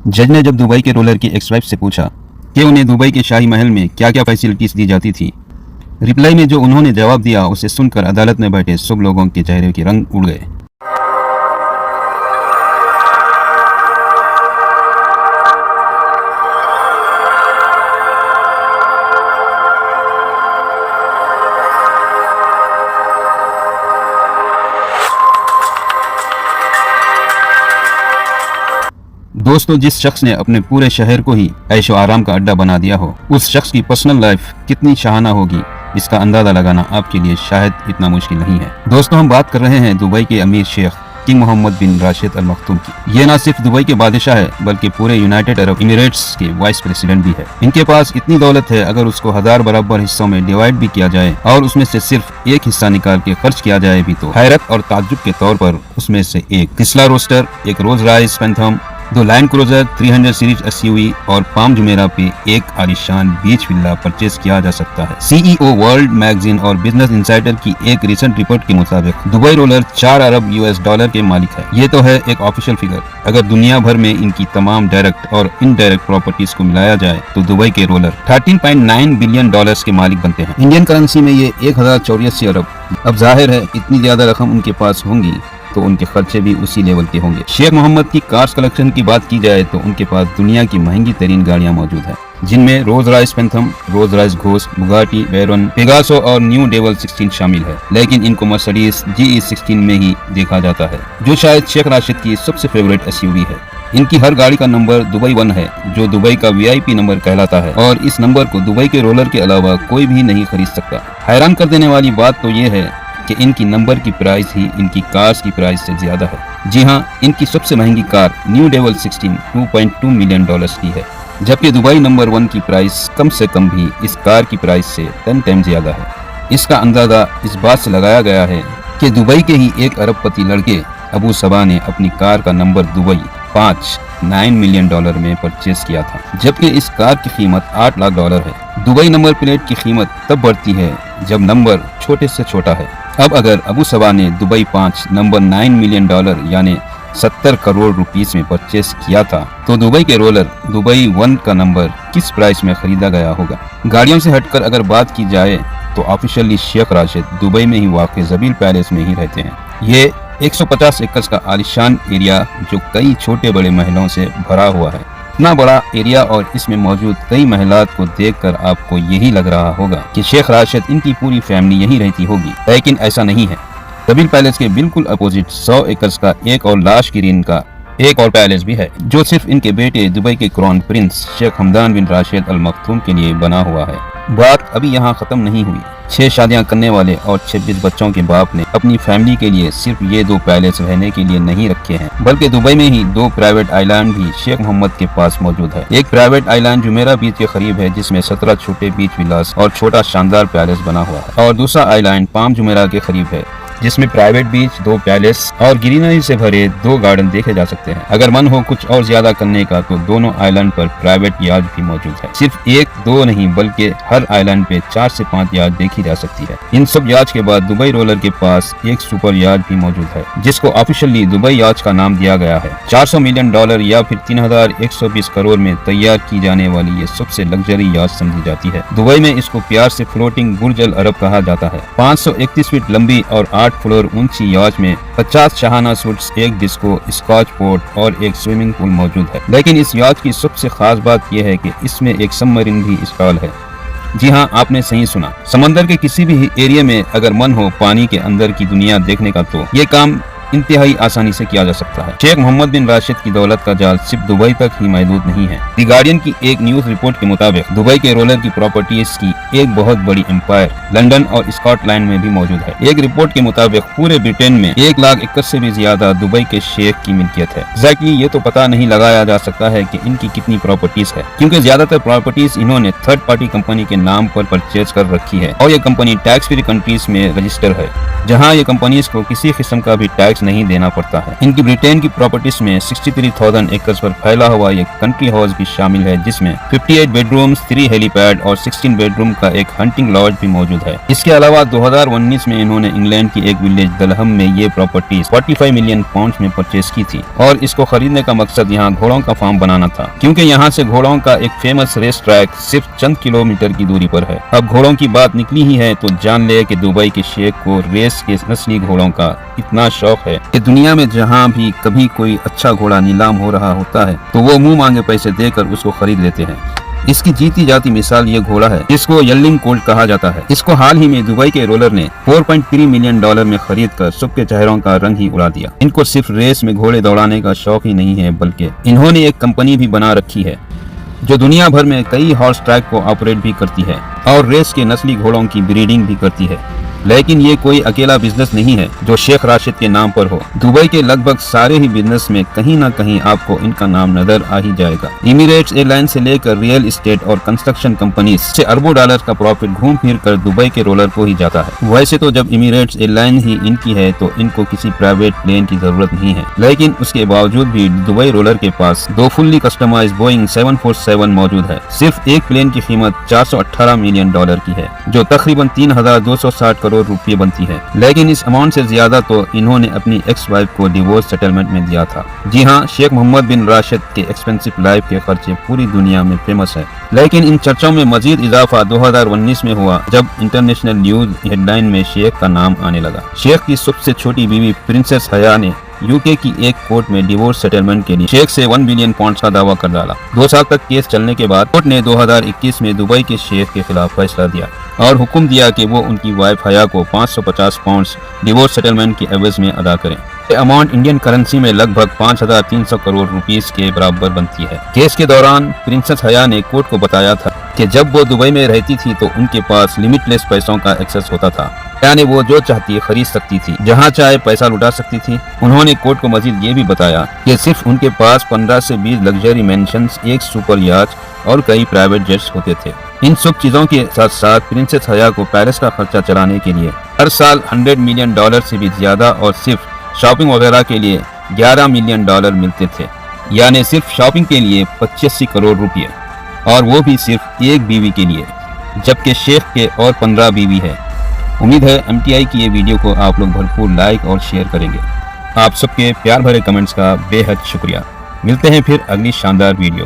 जज ने जब दुबई के रोलर की एक्स वाइफ से पूछा कि उन्हें दुबई के शाही महल में क्या क्या फैसिलिटीज दी जाती थी, रिप्लाई में जो उन्होंने जवाब दिया उसे सुनकर अदालत में बैठे सब लोगों के चेहरे के रंग उड़ गए। दोस्तों, जिस शख्स ने अपने पूरे शहर को ही ऐशो आराम का अड्डा बना दिया हो, उस शख्स की पर्सनल लाइफ कितनी शाहाना होगी, इसका अंदाजा लगाना आपके लिए शायद इतना मुश्किल नहीं है। दोस्तों, हम बात कर रहे हैं दुबई के अमीर शेख किंग मोहम्मद बिन राशिद अल मखतूम की। ये ना सिर्फ दुबई के बादशाह है बल्कि पूरे यूनाइटेड अरब एमिरेट्स के वाइस प्रेसिडेंट भी है। इनके पास इतनी दौलत है, अगर उसको 1000 बराबर हिस्सों में डिवाइड भी किया जाए और उसमें से सिर्फ एक हिस्सा निकाल के खर्च किया जाए भी तो हैरत और ताज्जुब के तौर पर उसमें से एक टेस्ला रोस्टर, एक Rolls Royce Phantom, 2 Land Cruiser 300 series SUV और पाम जुमेरा पे एक आलीशान बीच विला परचेज किया जा सकता है। सीईओ वर्ल्ड मैगजीन और बिजनेस इंसाइडर की एक रिसेंट रिपोर्ट के मुताबिक दुबई रोलर 4 अरब US डॉलर के मालिक है। ये तो है एक ऑफिशियल फिगर। अगर दुनिया भर में इनकी तमाम डायरेक्ट और इनडायरेक्ट प्रॉपर्टीज को मिलाया जाए तो दुबई के रोलर 13.9 बिलियन डॉलर्स के मालिक बनते हैं। इंडियन करेंसी में ये 1084 अरब। अब जाहिर है इतनी ज्यादा रकम उनके पास होंगी तो उनके खर्चे भी उसी लेवल के होंगे। शेख मोहम्मद की कार्स कलेक्शन की बात की जाए तो उनके पास दुनिया की महंगी तरीन गाड़ियां मौजूद हैं, जिनमें Rolls Royce Phantom, Rolls Royce Ghost, Bugatti Veyron, Pegaso और न्यू डेवल 16 शामिल है। लेकिन इनको मर्सिडीज GE16 में ही देखा जाता है, जो शायद शेख राशिद की सबसे फेवरेट एसयूवी है। इनकी हर गाड़ी का नंबर दुबई 1 है, जो दुबई का VIP नंबर कहलाता है और इस नंबर को दुबई के रोलर के अलावा कोई भी नहीं खरीद सकता। हैरान कर देने वाली बात तो ये है कि इनकी नंबर की प्राइस ही इनकी कार्स की प्राइस से ज्यादा है। जी हाँ, इनकी सबसे महंगी कार न्यू डेवल 16 $2.2 मिलियन की है, जबकि दुबई नंबर 1 की प्राइस कम से कम भी इस कार की प्राइस से 10 टाइम ज्यादा है। इसका अंदाजा इस बात से लगाया गया है कि दुबई के ही एक अरबपति लड़के अबू सबा ने अपनी कार का नंबर दुबई 9 मिलियन डॉलर में परचेज किया था, जबकि इस कार की कीमत $8 लाख है। दुबई नंबर प्लेट की कीमत तब बढ़ती है जब नंबर छोटे से छोटा है। अब अगर अबू सबा ने दुबई 5 नंबर 9 मिलियन डॉलर यानी 70 करोड़ रुपीस में परचेस किया था, तो दुबई के रोलर दुबई 1 का नंबर किस प्राइस में खरीदा गया होगा। गाड़ियों से हटकर अगर बात की जाए तो ऑफिशियली शेख राशिद दुबई में ही वाक़ जबील पैलेस में ही रहते हैं। ये 150 एकड़ का आलीशान एरिया जो कई छोटे बड़े महलों से भरा हुआ है। इतना बड़ा एरिया और इसमें मौजूद कई महलात को देखकर आपको यही लग रहा होगा कि शेख राशिद इनकी पूरी फैमिली यहीं रहती होगी, लेकिन ऐसा नहीं है। जबील पैलेस के बिल्कुल अपोजिट 100 एकड़ का एक और लाश गिरीन का एक और पैलेस भी है, जो सिर्फ इनके बेटे दुबई के क्राउन प्रिंस शेख हमदान बिन राशिद अल मखतूम के लिए बना हुआ है। बात अभी यहाँ खत्म नहीं हुई। 6 शादियां करने वाले और 26 बच्चों के बाप ने अपनी फैमिली के लिए सिर्फ ये 2 पैलेस रहने के लिए नहीं रखे हैं, बल्कि दुबई में ही 2 प्राइवेट आइलैंड भी शेख मोहम्मद के पास मौजूद है। एक प्राइवेट आइलैंड जुमेरा बीच के करीब है, जिसमें 17 छोटे बीच विलास और छोटा शानदार पैलेस बना हुआ है, और दूसरा आइलैंड पाम जुमेरा के करीब है, जिसमें प्राइवेट बीच, 2 पैलेस और ग्रीनरी से भरे 2 गार्डन देखे जा सकते हैं। अगर मन हो कुछ और ज्यादा करने का तो दोनों आइलैंड पर प्राइवेट यार्ड भी मौजूद है। सिर्फ 1-2 नहीं बल्कि हर आइलैंड पे 4 से 5 यार्ड देखी जा सकती है। इन सब यार्ड के बाद दुबई रोलर के पास एक सुपर यार्ड भी मौजूद है, जिसको ऑफिशियली दुबई यार्ड का नाम दिया गया है। $400 मिलियन या फिर 3120 करोड़ में तैयार की जाने वाली ये सबसे लग्जरी यार्ड समझी जाती है। दुबई में इसको प्यार से फ्लोटिंग बुर्ज अल अरब कहा जाता है। 531 फीट लंबी और 8 फ्लोर ऊंची याच में 50 शाहाना सूट्स, एक डिस्को, स्कॉच पोर्ट और एक स्विमिंग पूल मौजूद है। लेकिन इस याच की सबसे खास बात यह है कि इसमें एक सबमरीन भी इंस्टॉल है। जी हाँ, आपने सही सुना। समंदर के किसी भी एरिया में अगर मन हो पानी के अंदर की दुनिया देखने का तो ये काम इंतहाई आसानी से किया जा सकता है। शेख मोहम्मद बिन राशिद की दौलत का जाल सिर्फ दुबई तक ही महदूद नहीं है। द गार्डियन की एक न्यूज रिपोर्ट के मुताबिक दुबई के रोलर की प्रॉपर्टीज की एक बहुत बड़ी एम्पायर लंदन और स्कॉटलैंड में भी मौजूद है। एक रिपोर्ट के मुताबिक पूरे ब्रिटेन में 1 लाख एकड़ से भी ज्यादा दुबई के शेख की मिल्कियत है। एग्जैक्टली ये तो पता नहीं लगाया जा सकता है कि इनकी कितनी प्रॉपर्टीज है, क्योंकि ज्यादातर प्रॉपर्टीज इन्होंने थर्ड पार्टी कंपनी के नाम पर परचेज कर रखी है और ये कंपनी टैक्स फ्री कंट्रीज में रजिस्टर है, जहाँ ये कंपनीज को किसी किस्म का भी टैक्स टैक्स नहीं देना पड़ता है। इनकी ब्रिटेन की प्रॉपर्टीज में 63,000 एकड़ पर फैला हुआ एक कंट्री हाउस भी शामिल है, जिसमें 58 बेडरूम्स, 3 हेलीपैड और 16 बेडरूम का एक हंटिंग लॉज भी मौजूद है। इसके अलावा 2019 में इन्होंने इंग्लैंड की एक विलेज दलहम में ये प्रॉपर्टीज 45 मिलियन पाउंड में परचेज की थी और इसको खरीदने का मकसद यहाँ घोड़ों का फार्म बनाना था, क्योंकि यहाँ से घोड़ों का एक फेमस रेस ट्रैक सिर्फ चंद किलोमीटर की दूरी पर है। अब घोड़ों की बात निकली ही है तो जान ले कि दुबई के शेख को रेस के नस्ली घोड़ों का इतना शौक है कि दुनिया में जहाँ भी कभी कोई अच्छा घोड़ा नीलाम हो रहा होता है तो वो मुंह मांगे पैसे देकर उसको खरीद लेते हैं। इसकी जीती जाती मिसाल ये घोड़ा है, जिसको येल्लिंग कोल्ट कहा जाता है। इसको हाल ही में दुबई के रोलर ने 4.3 मिलियन डॉलर में खरीद कर सबके चेहरों का रंग ही उड़ा दिया। इनको सिर्फ रेस में घोड़े दौड़ाने का शौक ही नहीं है, बल्कि इन्होंने एक कंपनी भी बना रखी है जो दुनिया भर में कई हॉर्स ट्रैक को ऑपरेट भी करती है और रेस के नस्ली घोड़ों की ब्रीडिंग भी करती है। लेकिन ये कोई अकेला बिजनेस नहीं है जो शेख राशिद के नाम पर हो। दुबई के लगभग सारे ही बिजनेस में कहीं ना कहीं आपको इनका नाम नजर आ ही जाएगा। एमिरेट्स एयरलाइन से लेकर रियल एस्टेट और कंस्ट्रक्शन कंपनीज से अरबों डॉलर का प्रॉफिट घूम फिर कर दुबई के रोलर को ही जाता है। वैसे तो जब एमिरेट्स एयरलाइन ही इनकी है तो इनको किसी प्राइवेट प्लेन की जरूरत नहीं है, लेकिन उसके बावजूद भी दुबई रोलर के पास 2 फुल्ली कस्टमाइज्ड बोइंग 747 मौजूद है। सिर्फ एक प्लेन की कीमत 418 मिलियन डॉलर की है, जो तकरीबन 3,260 करोड़ रुपये बनती है। लेकिन इस अमाउंट से ज्यादा तो इन्होंने अपनी एक्स वाइफ को डिवोर्स सेटलमेंट में दिया था। जी हाँ, शेख मोहम्मद बिन राशिद के एक्सपेंसिव लाइफ के खर्चे पूरी दुनिया में फेमस है। लेकिन इन चर्चों में मजीद इजाफा 2019 में हुआ, जब इंटरनेशनल न्यूज हेडलाइन में शेख का नाम आने लगा। शेख की सबसे छोटी बीवी प्रिंसेस हया ने यूके की एक कोर्ट में डिवोर्स सेटलमेंट के लिए शेख से 1 बिलियन पाउंड का दावा कर डाला। 2 साल तक केस चलने के बाद कोर्ट ने 2021 में दुबई के शेख के खिलाफ फैसला दिया और हुक्म दिया कि वो उनकी वाइफ हया को 550 पाउंड डिवोर्स सेटलमेंट के एवज में अदा करें। ये अमाउंट इंडियन करेंसी में लगभग 5,300 करोड़ रुपीस के बराबर बनती है। केस के दौरान प्रिंसेस हया ने कोर्ट को बताया था कि जब वो दुबई में रहती थी तो उनके पास लिमिटलेस पैसों का एक्सेस होता था, यानी वो जो चाहती खरीद सकती थी, जहां चाहे पैसा लुटा सकती थी। उन्होंने कोर्ट को मजीद ये भी बताया कि सिर्फ उनके पास 15 से 20 लग्जरी मैंशंस, एक सुपर याच और कई प्राइवेट जेट्स होते थे। इन सब चीजों के साथ साथ प्रिंसेस हया को पेरिस का खर्चा चलाने के लिए हर साल 100 मिलियन डॉलर से भी ज्यादा और सिर्फ शॉपिंग वगैरह के लिए 11 मिलियन डॉलर मिलते थे, यानी सिर्फ शॉपिंग के लिए 85 करोड़ रुपये, और वो भी सिर्फ एक बीवी के लिए, जबकि शेख के और 15 बीवी है। उम्मीद है MTI की ये वीडियो को आप लोग भरपूर लाइक और शेयर करेंगे। आप सबके प्यार भरे कमेंट्स का बेहद शुक्रिया। मिलते हैं फिर अगली शानदार वीडियो में।